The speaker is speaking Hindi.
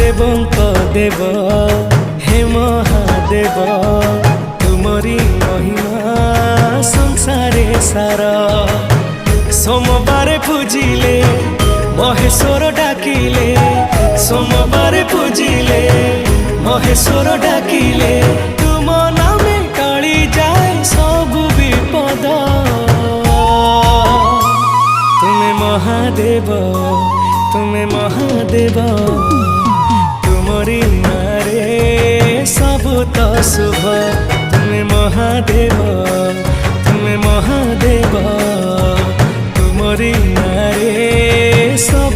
देवंक देव हे महादेव तुमरी महिमा संसारे सारा सोमवार पूजिले महेश्वर डाकिले सोमवार पूजिले महेश्वर डाकिले तुम नामे टली जाए सब विपद तुम्हें महादेव तुमरी नारे सब तो शुभ तुम्हें महादेव तुमरी नारे सब